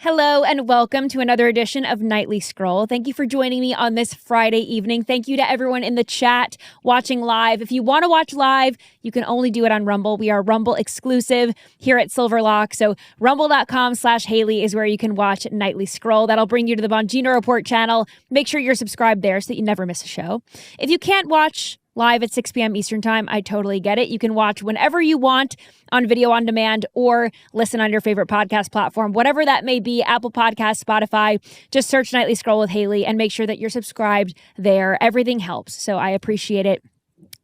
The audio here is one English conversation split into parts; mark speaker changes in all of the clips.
Speaker 1: Hello and welcome to another edition of Nightly Scroll. Thank you for joining me on this Friday evening. Thank you to everyone in the chat watching live. If you want to watch live, you can only do it on Rumble. We are Rumble exclusive here at Silverlock. So rumble.com/Hayley is where you can watch Nightly Scroll. That'll bring you to the Bongino Report channel. Make sure you're subscribed there so that you never miss a show. If you can't watch live at 6 p.m. Eastern time, I totally get it. You can watch whenever you want on video on demand or listen on your favorite podcast platform, whatever that may be, Apple Podcasts, Spotify. Just search Nightly Scroll with Hayley and make sure that you're subscribed there. Everything helps, so I appreciate it.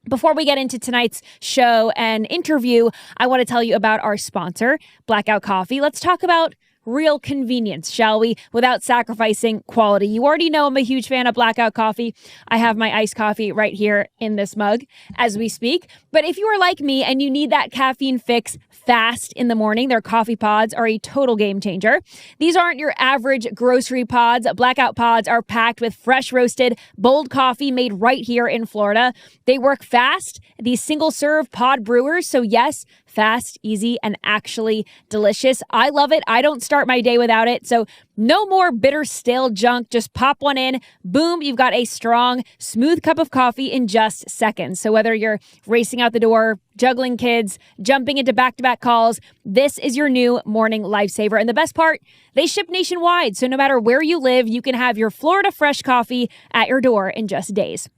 Speaker 1: Before we get into tonight's show and interview, I want to tell you about our sponsor, Blackout Coffee. Let's talk about real convenience, shall we? Without sacrificing quality. You already know I'm a huge fan of Blackout Coffee. I have my iced coffee right here in this mug as we speak. But if you are like me and you need that caffeine fix fast in the morning, their coffee pods are a total game changer. These aren't your average grocery pods. Blackout pods are packed with fresh roasted, bold coffee made right here in Florida. They work fast. These single serve pod brewers. So yes, fast, easy, and actually delicious. I love it. I don't start my day without it. So no more bitter, stale junk. Just pop one in. Boom, you've got a strong, smooth cup of coffee in just seconds. So whether you're racing out the door, juggling kids, jumping into back-to-back calls, this is your new morning lifesaver. And the best part, they ship nationwide. So no matter where you live, you can have your Florida fresh coffee at your door in just days.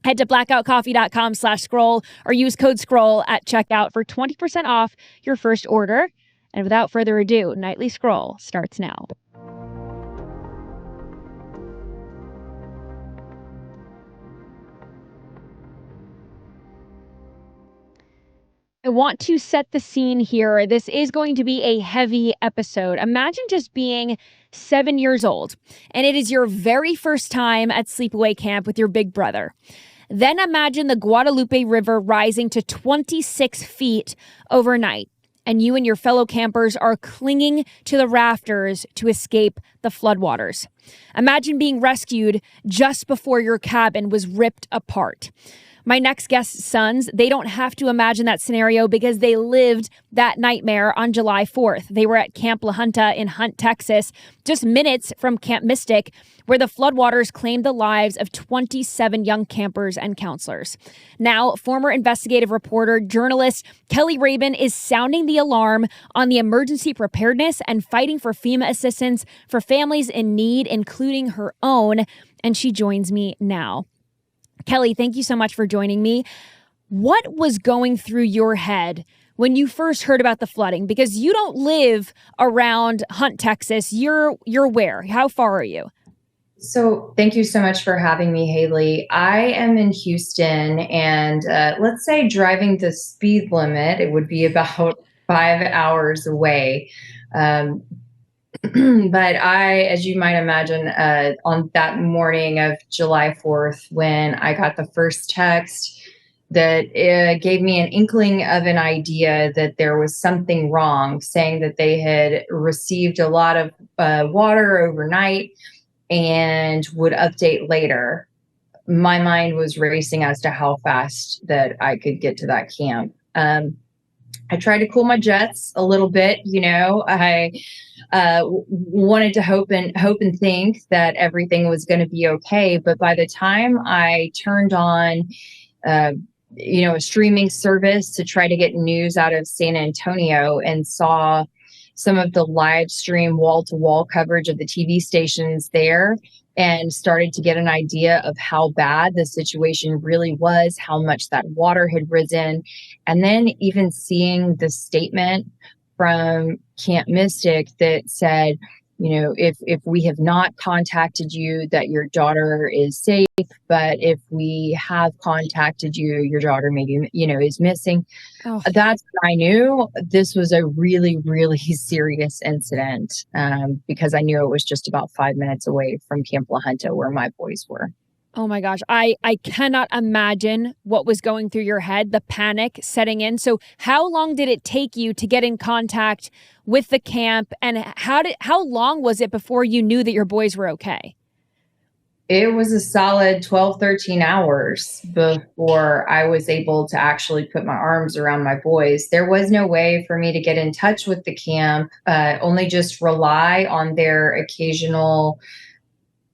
Speaker 1: Head to blackoutcoffee.com/scroll or use code SCROLL at checkout for 20% off your first order. And without further ado, Nightly Scroll starts now. I want to set the scene here. This is going to be a heavy episode. Imagine just being 7 years old, and it is your very first time at sleepaway camp with your big brother. Then imagine the Guadalupe River rising to 26 feet overnight, and you and your fellow campers are clinging to the rafters to escape the floodwaters. Imagine being rescued just before your cabin was ripped apart. My next guest's sons, they don't have to imagine that scenario because they lived that nightmare on July 4th. They were at Camp La Junta in Hunt, Texas, just minutes from Camp Mystic, where the floodwaters claimed the lives of 27 young campers and counselors. Now, former investigative reporter, journalist Keli Rabon is sounding the alarm on the emergency preparedness and fighting for FEMA assistance for families in need, including her own, and she joins me now. Keli, thank you so much for joining me. What was going through your head when you first heard about the flooding? Because you don't live around Hunt, Texas. You're where? How far are you?
Speaker 2: So thank you so much for having me, Hayley. I am in Houston, and let's say driving the speed limit, it would be about 5 hours away. But as you might imagine, on that morning of July 4th, when I got the first text that gave me an inkling of an idea that there was something wrong, saying that they had received a lot of water overnight and would update later, my mind was racing as to how fast that I could get to that camp. I tried to cool my jets a little bit. I wanted to hope and think that everything was going to be okay. But by the time I turned on, a streaming service to try to get news out of San Antonio and saw some of the live stream wall-to-wall coverage of the TV stations there, and started to get an idea of how bad the situation really was, how much that water had risen. And then even seeing the statement from Camp Mystic that said, if we have not contacted you, that your daughter is safe, but if we have contacted you, your daughter maybe, is missing. Oh. That's when I knew this was a really, really serious incident, because I knew it was just about 5 minutes away from Camp La Junta where my boys were.
Speaker 1: Oh my gosh, I cannot imagine what was going through your head, the panic setting in. So how long did it take you to get in contact with the camp, and how long was it before you knew that your boys were okay?
Speaker 2: It was a solid 12, 13 hours before I was able to actually put my arms around my boys. There was no way for me to get in touch with the camp, only just rely on their occasional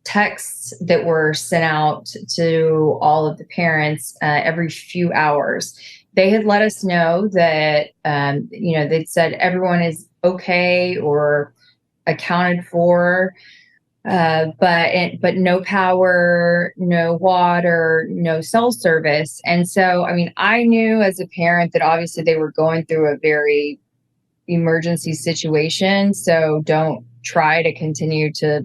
Speaker 2: texts that were sent out to all of the parents every few hours. They had let us know that, they'd said everyone is okay or accounted for, but no power, no water, no cell service. And so, I mean, I knew as a parent that obviously they were going through a very emergency situation. So don't try to continue to,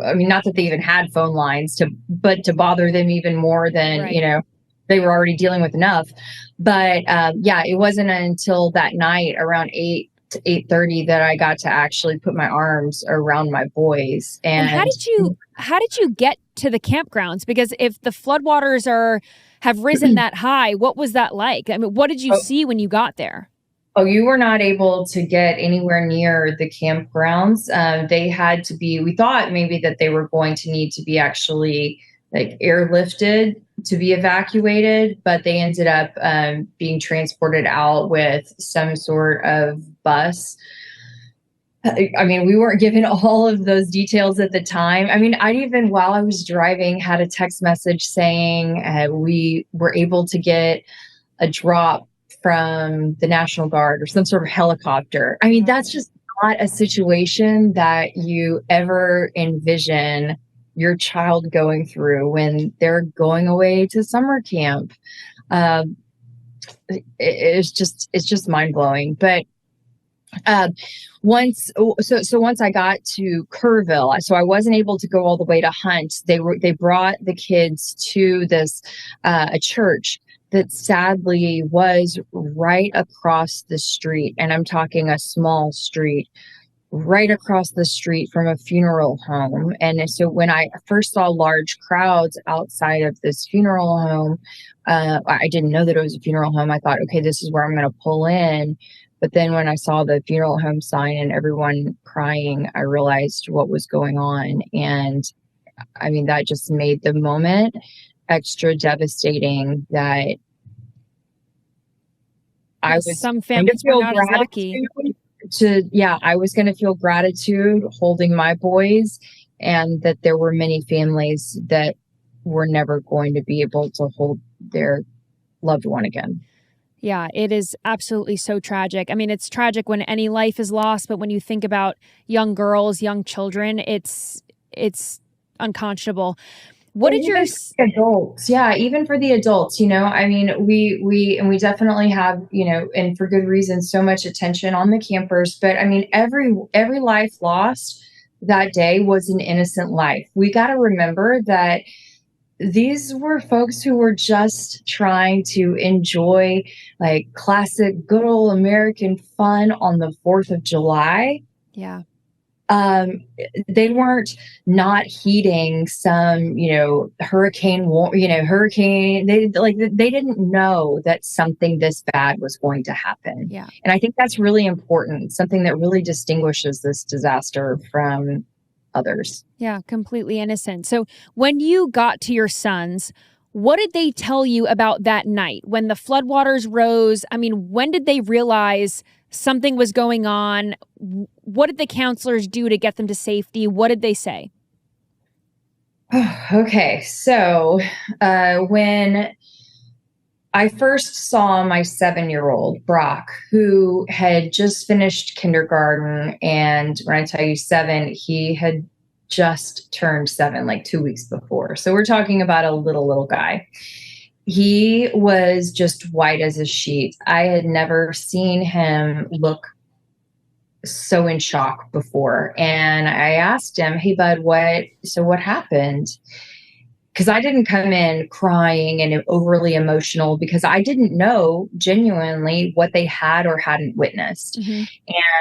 Speaker 2: I mean, not that they even had phone lines but to bother them even more than,
Speaker 1: Right.
Speaker 2: they were already dealing with enough. But it wasn't until that night around 8 to 8:30 that I got to actually put my arms around my boys.
Speaker 1: And
Speaker 2: And
Speaker 1: how did you get to the campgrounds? Because if the floodwaters have risen that high, what was that like? I mean, what did you see when you got there?
Speaker 2: oh, you were not able to get anywhere near the campgrounds. They had to be, we thought maybe that they were going to need to be actually like airlifted to be evacuated, but they ended up being transported out with some sort of bus. I mean, we weren't given all of those details at the time. I mean, I even, while I was driving, had a text message saying we were able to get a drop from the National Guard or some sort of helicopter. I mean, that's just not a situation that you ever envision your child going through when they're going away to summer camp. Um, it's just mind blowing. But once I got to Kerrville, so I wasn't able to go all the way to Hunt. They brought the kids to this a church that sadly was right across the street, and I'm talking a small street right across the street from a funeral home. And so when I first saw large crowds outside of this funeral home, I didn't know that it was a funeral home. I thought, okay, this is where I'm going to pull in. But then when I saw the funeral home sign and everyone crying, I realized what was going on. And I mean, that just made the moment extra devastating, that I was
Speaker 1: Some
Speaker 2: going to
Speaker 1: families were
Speaker 2: feel
Speaker 1: not as lucky.
Speaker 2: I was going to feel gratitude holding my boys, and that there were many families that were never going to be able to hold their loved one again.
Speaker 1: Yeah, it is absolutely so tragic. I mean, it's tragic when any life is lost, but when you think about young girls, young children, it's unconscionable. What did your
Speaker 2: adults? Yeah, even for the adults, I mean, we definitely have, and for good reason, so much attention on the campers. But I mean, every life lost that day was an innocent life. We got to remember that these were folks who were just trying to enjoy like classic good old American fun on the 4th of July.
Speaker 1: Yeah.
Speaker 2: They weren't not heeding some, hurricane. They didn't know that something this bad was going to happen.
Speaker 1: Yeah.
Speaker 2: And I think that's really important, something that really distinguishes this disaster from others.
Speaker 1: Yeah, completely innocent. So when you got to your sons, what did they tell you about that night when the floodwaters rose? I mean, when did they realize something was going on? What did the counselors do to get them to safety? What did they say?
Speaker 2: Okay, so when I first saw my 7-year-old, Brock, who had just finished kindergarten. And when I tell you 7, he had just turned 7 like 2 weeks before. So we're talking about a little guy. He was just white as a sheet. I had never seen him look so in shock before. And I asked him, hey, bud, what happened? Because I didn't come in crying and overly emotional, because I didn't know genuinely what they had or hadn't witnessed.
Speaker 1: Mm-hmm.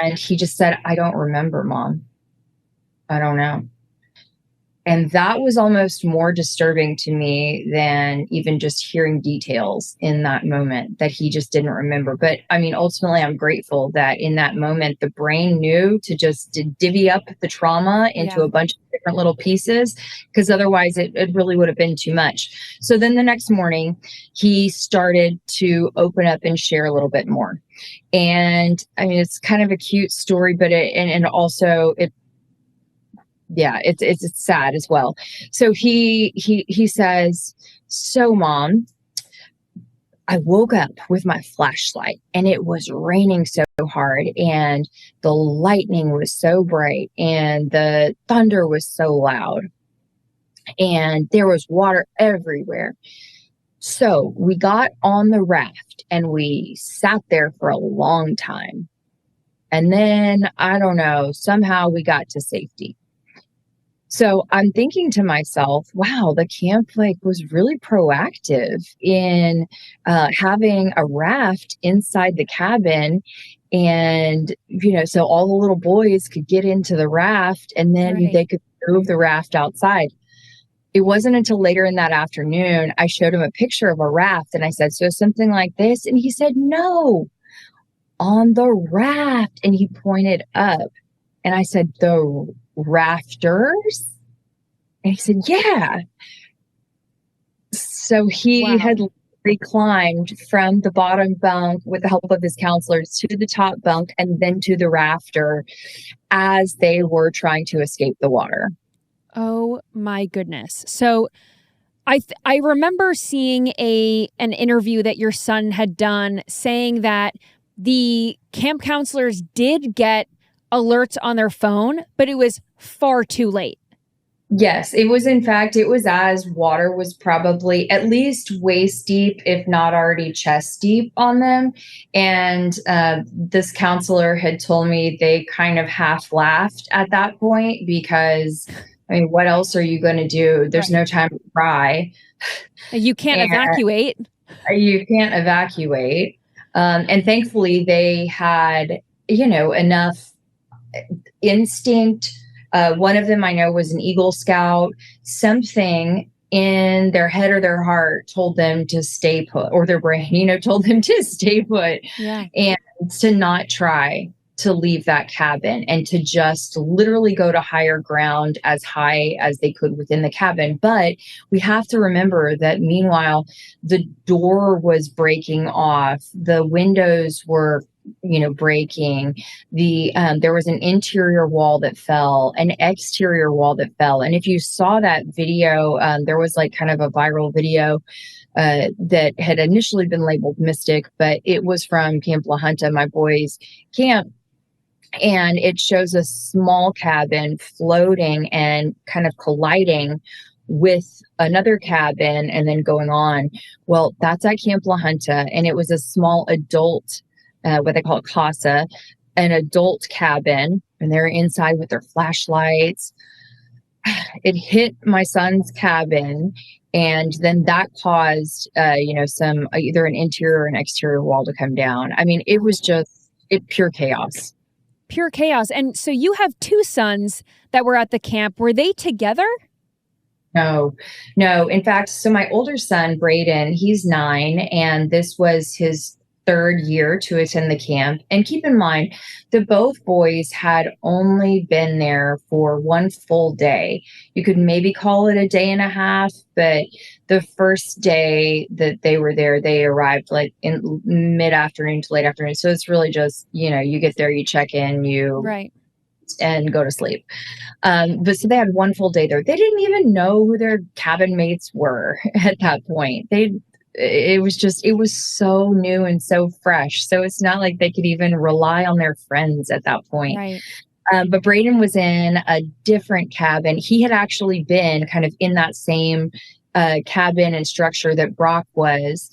Speaker 2: And he just said, I don't remember, Mom. I don't know. And that was almost more disturbing to me than even just hearing details in that moment that he just didn't remember. But I mean, ultimately, I'm grateful that in that moment, the brain knew to just divvy up the trauma into a bunch of different little pieces, because otherwise it really would have been too much. So then the next morning, he started to open up and share a little bit more. And I mean, it's kind of a cute story, but and also it's sad as well. So he says, "So mom, I woke up with my flashlight and it was raining so hard and the lightning was so bright and the thunder was so loud and there was water everywhere. So we got on the raft and we sat there for a long time. And then, I don't know, somehow we got to safety." So I'm thinking to myself, wow, the camp was really proactive in having a raft inside the cabin. And, so all the little boys could get into the raft and then they could move the raft outside. It wasn't until later in that afternoon, I showed him a picture of a raft and I said, "So something like this?" And he said, "No, on the raft." And he pointed up and I said, "The rafters?" And he said, "Yeah." So he had reclimbed from the bottom bunk with the help of his counselors to the top bunk and then to the rafter as they were trying to escape the water.
Speaker 1: Oh my goodness. So I remember seeing an interview that your son had done saying that the camp counselors did get alerts on their phone, but it was far too late.
Speaker 2: Yes, it was. In fact, it was as water was probably at least waist deep, if not already chest deep on them. And this counselor had told me they kind of half laughed at that point because, I mean, what else are you going to do? There's no time to cry.
Speaker 1: You can't evacuate.
Speaker 2: You can't evacuate. And thankfully, they had, enough instinct. One of them I know was an Eagle Scout. Something in their head or their heart told them to stay put, or their brain, told them to stay put and to not try to leave that cabin and to just literally go to higher ground as high as they could within the cabin. But we have to remember that meanwhile, the door was breaking off, the windows were breaking, there was an interior wall that fell, an exterior wall that fell. And if you saw that video, there was kind of a viral video that had initially been labeled Mystic, but it was from Camp La Junta, my boys' camp. And it shows a small cabin floating and kind of colliding with another cabin and then going on. Well, that's at Camp La Junta. And it was a small adult, what they call a casa, an adult cabin. And they're inside with their flashlights. It hit my son's cabin. And then that caused, some either an interior or an exterior wall to come down. I mean, it was just pure chaos.
Speaker 1: Pure chaos. And so you have two sons that were at the camp. Were they together?
Speaker 2: No. In fact, so my older son, Braden, he's 9, and this was his 3rd year to attend the camp. And keep in mind that both boys had only been there for 1 full day. You could maybe call it a day and a half, but the first day that they were there, they arrived in mid-afternoon to late afternoon. So it's really just, you get there, you check in, and go to sleep. But so they had 1 full day there. They didn't even know who their cabin mates were at that point. It was so new and so fresh. So it's not like they could even rely on their friends at that point.
Speaker 1: Right.
Speaker 2: But Braden was in a different cabin. He had actually been kind of in that same cabin and structure that Brock was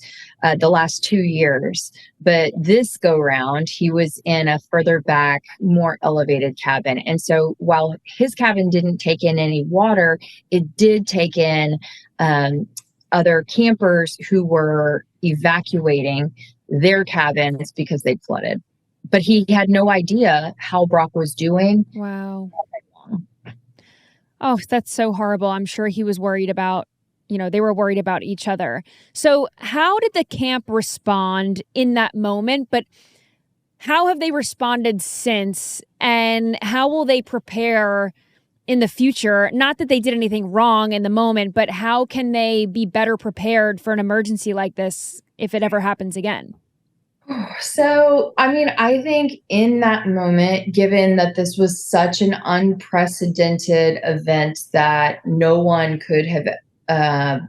Speaker 2: the last 2 years. But this go round, he was in a further back, more elevated cabin. And so while his cabin didn't take in any water, it did take in other campers who were evacuating their cabins because they'd flooded. But he had no idea how Brock was doing.
Speaker 1: Wow. Oh, that's so horrible. I'm sure he was worried about, they were worried about each other. So how did the camp respond in that moment? But how have they responded since? And how will they prepare in the future? Not that they did anything wrong in the moment, but how can they be better prepared for an emergency like this if it ever happens again?
Speaker 2: So, I mean, I think in that moment, given that this was such an unprecedented event that no one could have, uh,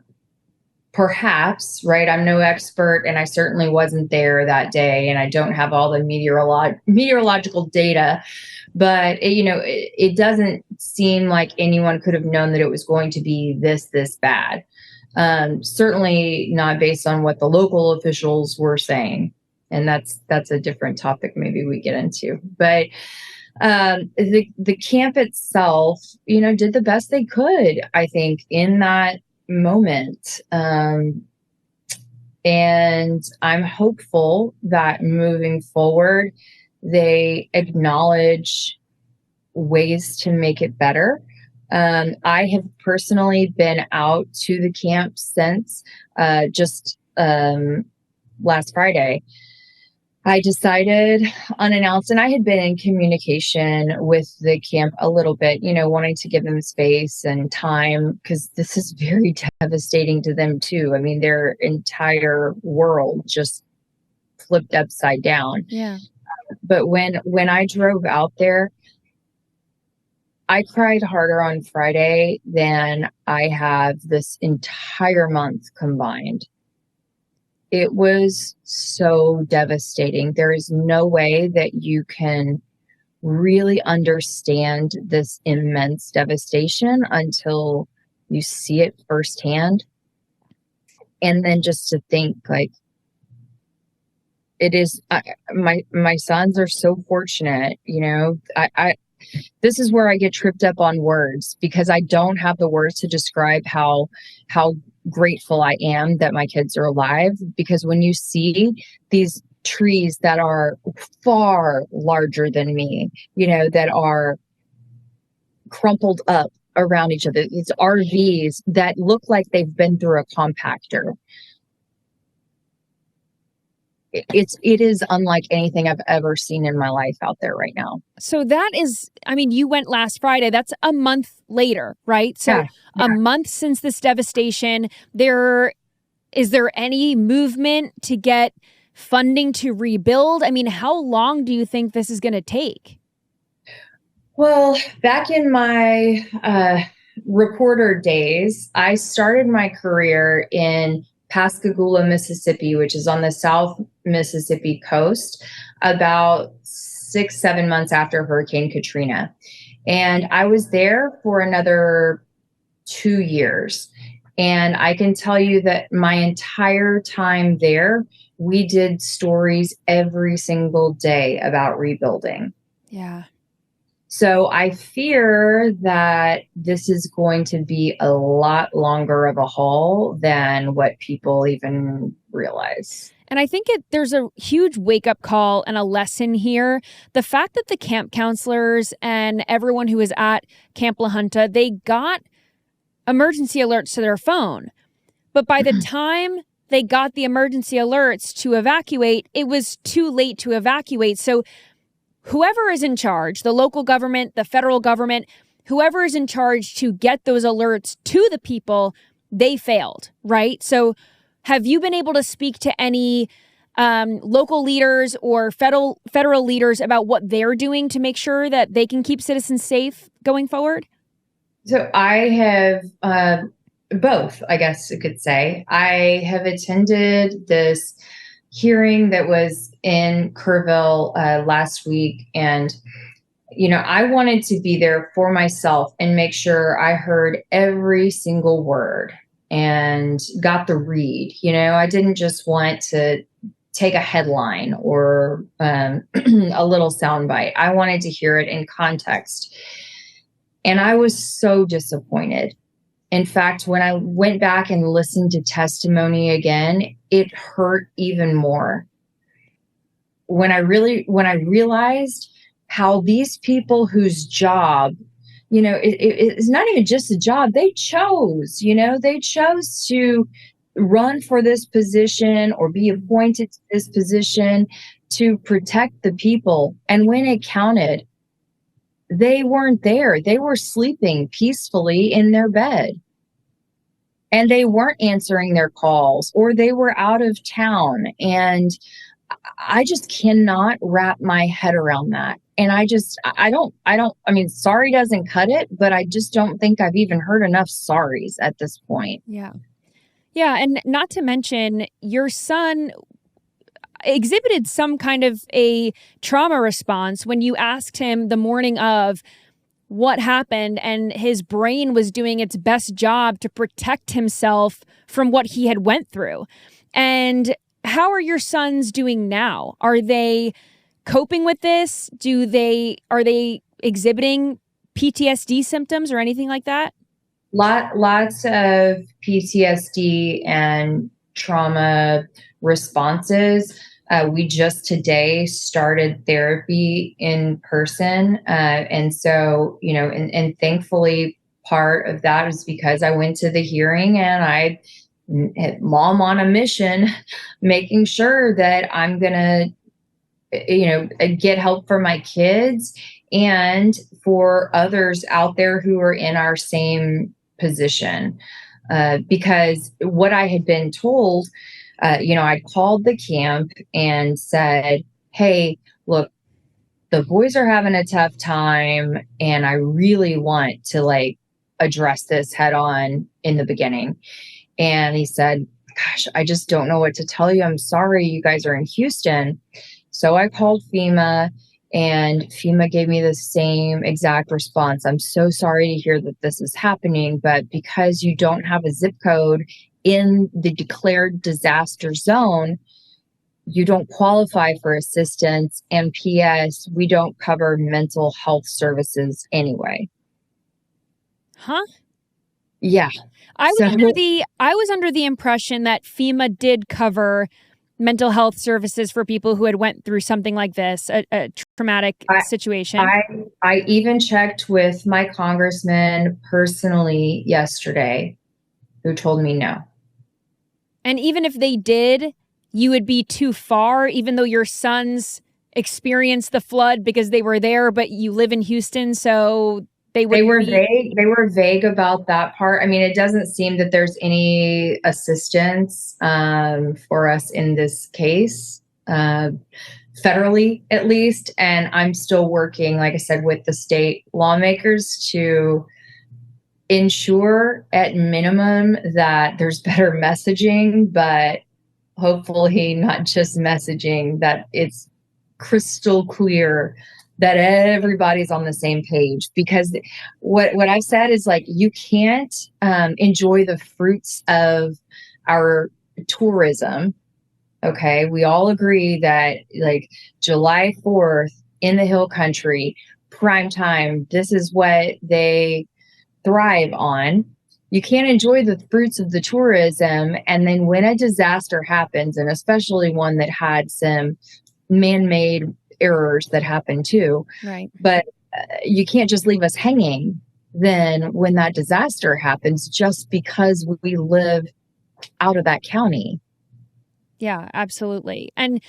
Speaker 2: perhaps, right? I'm no expert and I certainly wasn't there that day and I don't have all the meteorological data, but it doesn't seem like anyone could have known that it was going to be this bad. Certainly not based on what the local officials were saying, and that's a different topic maybe we get into. But the camp itself, did the best they could, I think, in that moment. And I'm hopeful that moving forward, they acknowledge ways to make it better. I have personally been out to the camp since just last Friday. I decided unannounced, and I had been in communication with the camp a little bit, wanting to give them space and time because this is very devastating to them too. I mean, their entire world just flipped upside down.
Speaker 1: Yeah.
Speaker 2: But when I drove out there, I cried harder on Friday than I have this entire month combined. It was so devastating. There is no way that you can really understand this immense devastation until you see it firsthand. And then just to think, like, it is, my sons are so fortunate, this is where I get tripped up on words because I don't have the words to describe how grateful I am that my kids are alive. Because when you see these trees that are far larger than me, that are crumpled up around each other, these RVs that look like they've been through a compactor. It is unlike anything I've ever seen in my life out there right now.
Speaker 1: So that is, I mean, you went last Friday. That's a month later, right? So
Speaker 2: Yeah.
Speaker 1: A month since this devastation, is there any movement to get funding to rebuild? I mean, how long do you think this is going to take?
Speaker 2: Well, back in my reporter days, I started my career in Pascagoula, Mississippi, which is on the South Mississippi coast, about 7 months after Hurricane Katrina. And I was there for another 2 years. And I can tell you that my entire time there, we did stories every single day about rebuilding.
Speaker 1: Yeah.
Speaker 2: So I fear that this is going to be a lot longer of a haul than what people even realize.
Speaker 1: And I think there's a huge wake-up call and a lesson here. The fact that the camp counselors and everyone who was at Camp La Junta, they got emergency alerts to their phone. But by the time they got the emergency alerts to evacuate, it was too late to evacuate. So whoever is in charge, the local government, the federal government, whoever is in charge to get those alerts to the people, they failed, right? So have you been able to speak to any local leaders or federal leaders about what they're doing to make sure that they can keep citizens safe going forward?
Speaker 2: So I have both, I guess you could say. I have attended this hearing that was in Kerrville last week. And, I wanted to be there for myself and make sure I heard every single word and got the read. I didn't just want to take a headline or a little soundbite. I wanted to hear it in context. And I was so disappointed. In fact, when I went back and listened to testimony again, it hurt even more. When I realized how these people whose job, it's not even just a job. They chose to run for this position or be appointed to this position to protect the people. And when it counted, they weren't there. They were sleeping peacefully in their bed. And they weren't answering their calls, or they were out of town. And I just cannot wrap my head around that. And I mean, sorry doesn't cut it, but I just don't think I've even heard enough sorries at this point.
Speaker 1: Yeah. Yeah. And not to mention, your son exhibited some kind of a trauma response when you asked him the morning of what happened, and his brain was doing its best job to protect himself from what he had went through. And how are your sons doing now? Are they coping with this? Are they exhibiting PTSD symptoms or anything like that?
Speaker 2: Lots of PTSD and trauma responses. We just today started therapy in person. And so, and thankfully part of that is because I went to the hearing and I had mom on a mission, making sure that I'm going to, get help for my kids and for others out there who are in our same position. Because what I had been told, I called the camp and said, hey, look, the boys are having a tough time and I really want to address this head on in the beginning. And he said, gosh, I just don't know what to tell you. I'm sorry, you guys are in Houston. So I called FEMA, and FEMA gave me the same exact response. I'm so sorry to hear that this is happening, but because you don't have a zip code in the declared disaster zone, you don't qualify for assistance. And PS, we don't cover mental health services anyway.
Speaker 1: Huh?
Speaker 2: Yeah.
Speaker 1: I was under the impression that FEMA did cover mental health services for people who had went through something like this, a traumatic situation.
Speaker 2: I even checked with my congressman personally yesterday, who told me no.
Speaker 1: And even if they did, you would be too far, even though your sons experienced the flood because they were there, but you live in Houston, so they were
Speaker 2: vague. They were vague about that part. I mean, it doesn't seem that there's any assistance for us in this case, federally at least. And I'm still working, like I said, with the state lawmakers to ensure at minimum that there's better messaging, but hopefully not just messaging, that it's crystal clear that everybody's on the same page. Because what I've said is you can't enjoy the fruits of our tourism. Okay. We all agree that July 4th in the Hill Country, prime time, this is what they thrive on. You can't enjoy the fruits of the tourism. And then when a disaster happens, and especially one that had some man-made errors that happen too.
Speaker 1: Right.
Speaker 2: But you can't just leave us hanging then when that disaster happens just because we live out of that county.
Speaker 1: Yeah, absolutely. And,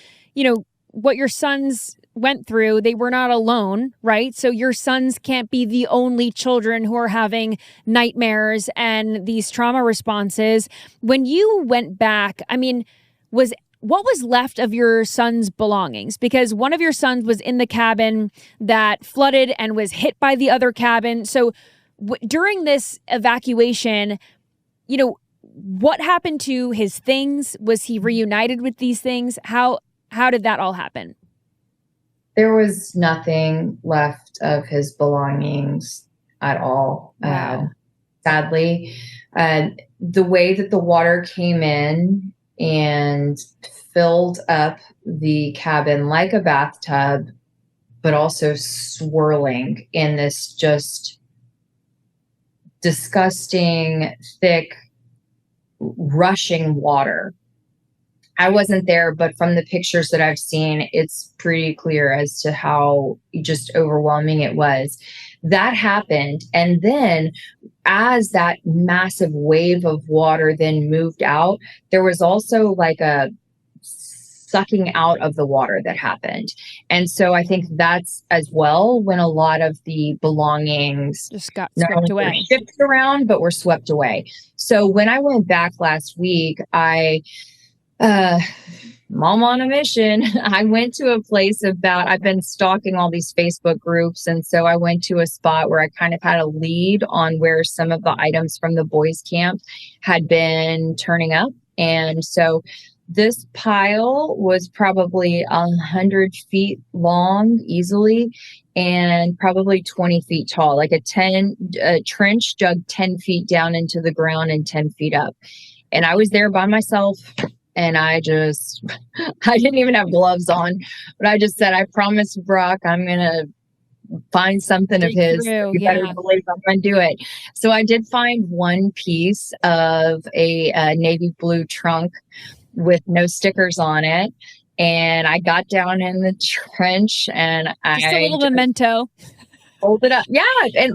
Speaker 1: what your sons went through, they were not alone, right? So your sons can't be the only children who are having nightmares and these trauma responses. When you went back, I mean, what was left of your son's belongings? Because one of your sons was in the cabin that flooded and was hit by the other cabin. So during this evacuation, what happened to his things? Was he reunited with these things? How did that all happen?
Speaker 2: There was nothing left of his belongings at all.
Speaker 1: Wow.
Speaker 2: Sadly, the way that the water came in and filled up the cabin like a bathtub, but also swirling in this just disgusting, thick, rushing water. I wasn't there, but from the pictures that I've seen, it's pretty clear as to how just overwhelming it was. That happened. And then as that massive wave of water then moved out, there was also like a sucking out of the water that happened. And so I think that's as well when a lot of the belongings
Speaker 1: Just got
Speaker 2: not
Speaker 1: swept
Speaker 2: only were
Speaker 1: away.
Speaker 2: shipped around, but were swept away. So when I went back last week, mom on a mission. I went to a place I've been stalking all these Facebook groups. And so I went to a spot where I kind of had a lead on where some of the items from the boys' camp had been turning up. And so this pile was probably 100 feet long easily and probably 20 feet tall, like a trench dug 10 feet down into the ground and 10 feet up. And I was there by myself. And I didn't even have gloves on, but I just said, I promised Brock I'm going to find something of his. You better believe I'm going to do it. So I did find one piece of a navy blue trunk with no stickers on it. And I got down in the trench and
Speaker 1: just a little memento.
Speaker 2: Hold it up. Yeah.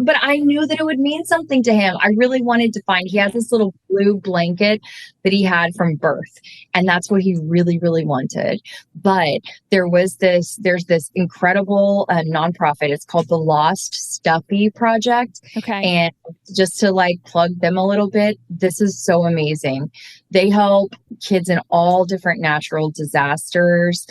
Speaker 2: But I knew that it would mean something to him. I really wanted to find, he has this little blue blanket that he had from birth. And that's what he really, really wanted. But there's this incredible nonprofit. It's called the Lost Stuffy Project.
Speaker 1: Okay.
Speaker 2: And just to like plug them a little bit, this is so amazing. They help kids in all different natural disasters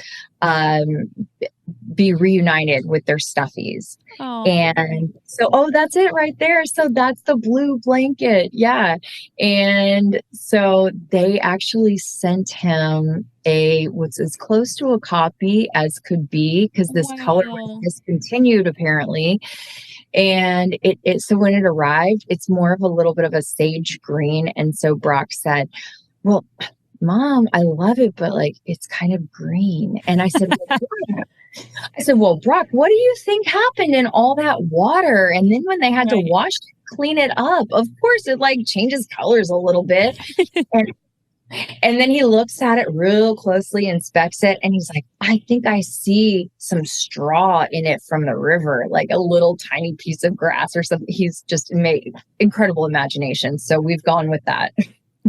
Speaker 2: be reunited with their stuffies.
Speaker 1: Oh.
Speaker 2: And so, that's it right there. So that's the blue blanket. Yeah. And so they actually sent him what's as close to a copy as could be, because this color was discontinued apparently. And so when it arrived, it's more of a little bit of a sage green. And so Brock said, well, Mom, I love it, but like it's kind of green. And I said, well, Brock, what do you think happened in all that water? And then when they had to wash it, clean it up, of course it like changes colors a little bit. And then he looks at it real closely, inspects it, and he's like, I think I see some straw in it from the river, like a little tiny piece of grass or something. He's just made incredible imagination. So we've gone with that.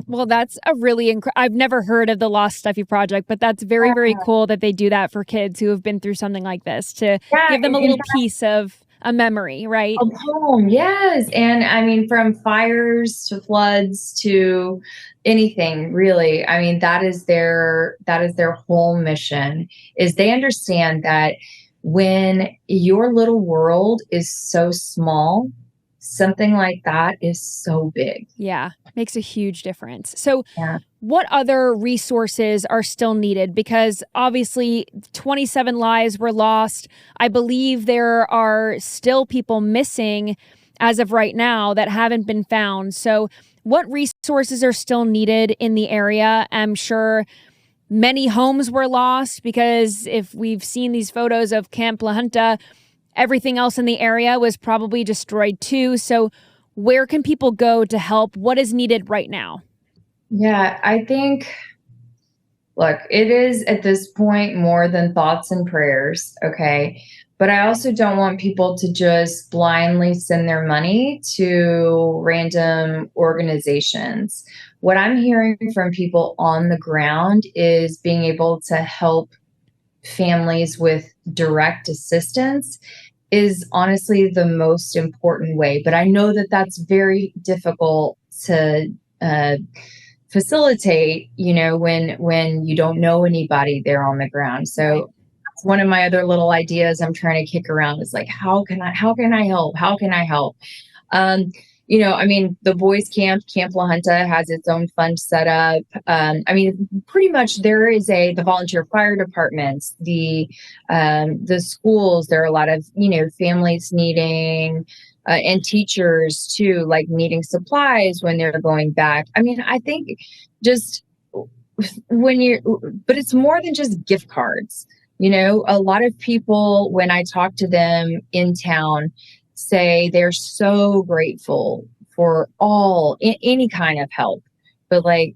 Speaker 1: Well, that's a really I've never heard of the Lost Stuffy Project, but that's very, very cool that they do that for kids who have been through something like this to give them a little piece of a memory, right?
Speaker 2: Of home, yes. And I mean, from fires to floods to anything, really. I mean, that is their whole mission, is they understand that when your little world is so small, something like that is so big.
Speaker 1: Yeah, makes a huge difference. So what other resources are still needed? Because obviously 27 lives were lost. I believe there are still people missing as of right now that haven't been found. So what resources are still needed in the area? I'm sure many homes were lost, because if we've seen these photos of Camp La Junta, everything else in the area was probably destroyed too. So where can people go to help? What is needed right now?
Speaker 2: Yeah, I think, look, it is at this point more than thoughts and prayers. Okay. But I also don't want people to just blindly send their money to random organizations. What I'm hearing from people on the ground is being able to help families with direct assistance is honestly the most important way. But I know that that's very difficult to facilitate, when you don't know anybody there on the ground. So that's one of my other little ideas I'm trying to kick around is like, how can I help? How can I help? I mean, the boys' camp, Camp La Junta, has its own fund set up. I mean, pretty much there is the volunteer fire departments, the schools. There are a lot of, families needing, and teachers too, like needing supplies when they're going back. I mean, I think just but it's more than just gift cards. A lot of people, when I talk to them in town, say they're so grateful for any kind of help, but like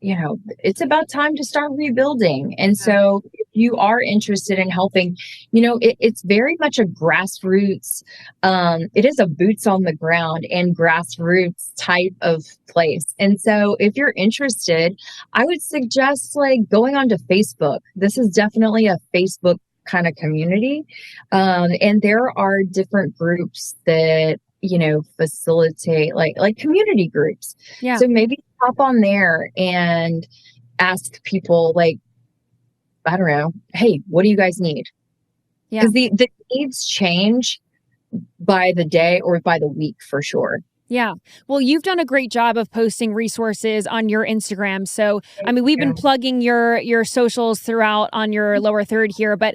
Speaker 2: it's about time to start rebuilding. And so if you are interested in helping, it's very much a grassroots, it is a boots on the ground and grassroots type of place. And so if you're interested, I would suggest like going onto Facebook. This is definitely a Facebook kind of community. And there are different groups that, facilitate like community groups.
Speaker 1: Yeah.
Speaker 2: So maybe hop on there and ask people like, I don't know, hey, what do you guys need?
Speaker 1: Yeah.
Speaker 2: Because the needs change by the day or by the week for sure.
Speaker 1: Yeah. Well, you've done a great job of posting resources on your Instagram. So, I mean, we've been plugging your socials throughout on your lower third here, but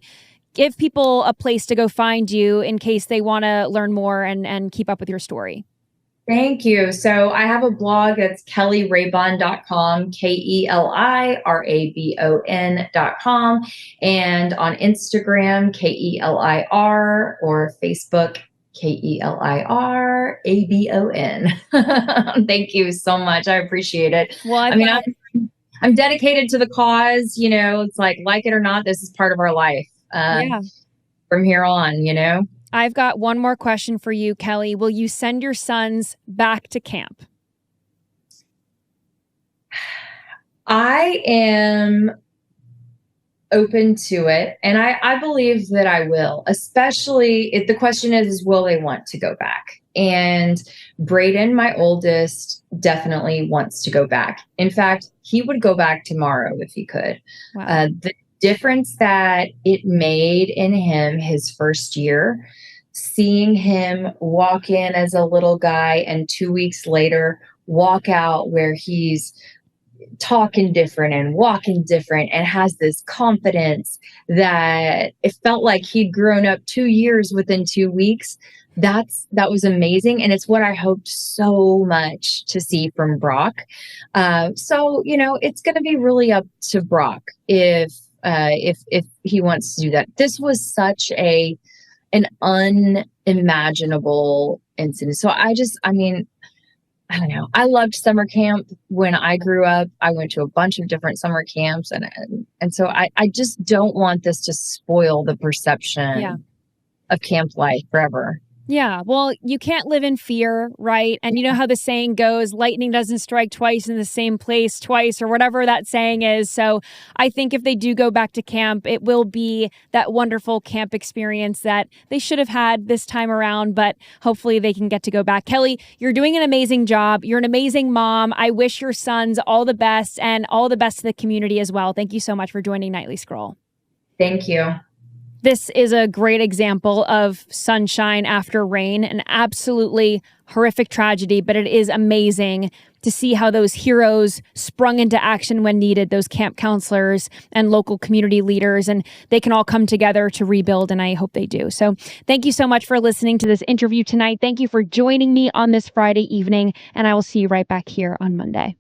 Speaker 1: give people a place to go find you in case they want to learn more and keep up with your story.
Speaker 2: Thank you. So I have a blog that's kelirabon.com, KELIRABON.com, and on Instagram, KELIR, or Facebook, KELIRABON. Thank you so much. I appreciate it.
Speaker 1: Well,
Speaker 2: I'm dedicated to the cause. It's like it or not, this is part of our life. From here on.
Speaker 1: I've got one more question for you, Keli. Will you send your sons back to camp?
Speaker 2: I am open to it, and I believe that I will, especially if the question is will they want to go back? And Brayden, my oldest, definitely wants to go back. In fact, he would go back tomorrow if he could.
Speaker 1: Wow.
Speaker 2: The difference that it made in him his first year, seeing him walk in as a little guy and 2 weeks later walk out where he's talking different and walking different and has this confidence that it felt like he'd grown up 2 years within 2 weeks. That was amazing. And it's what I hoped so much to see from Brock. So, it's going to be really up to Brock if he wants to do that. This was such an unimaginable incident. So I don't know. I loved summer camp when I grew up. I went to a bunch of different summer camps, and so I just don't want this to spoil the perception of camp life forever.
Speaker 1: Yeah, well, you can't live in fear, right? And you know how the saying goes, lightning doesn't strike twice in the same place twice, or whatever that saying is. So I think if they do go back to camp, it will be that wonderful camp experience that they should have had this time around, but hopefully they can get to go back. Keli, you're doing an amazing job. You're an amazing mom. I wish your sons all the best and all the best to the community as well. Thank you so much for joining Nightly Scroll.
Speaker 2: Thank you.
Speaker 1: This is a great example of sunshine after rain, an absolutely horrific tragedy, but it is amazing to see how those heroes sprung into action when needed, those camp counselors and local community leaders, and they can all come together to rebuild, and I hope they do. So thank you so much for listening to this interview tonight. Thank you for joining me on this Friday evening, and I will see you right back here on Monday.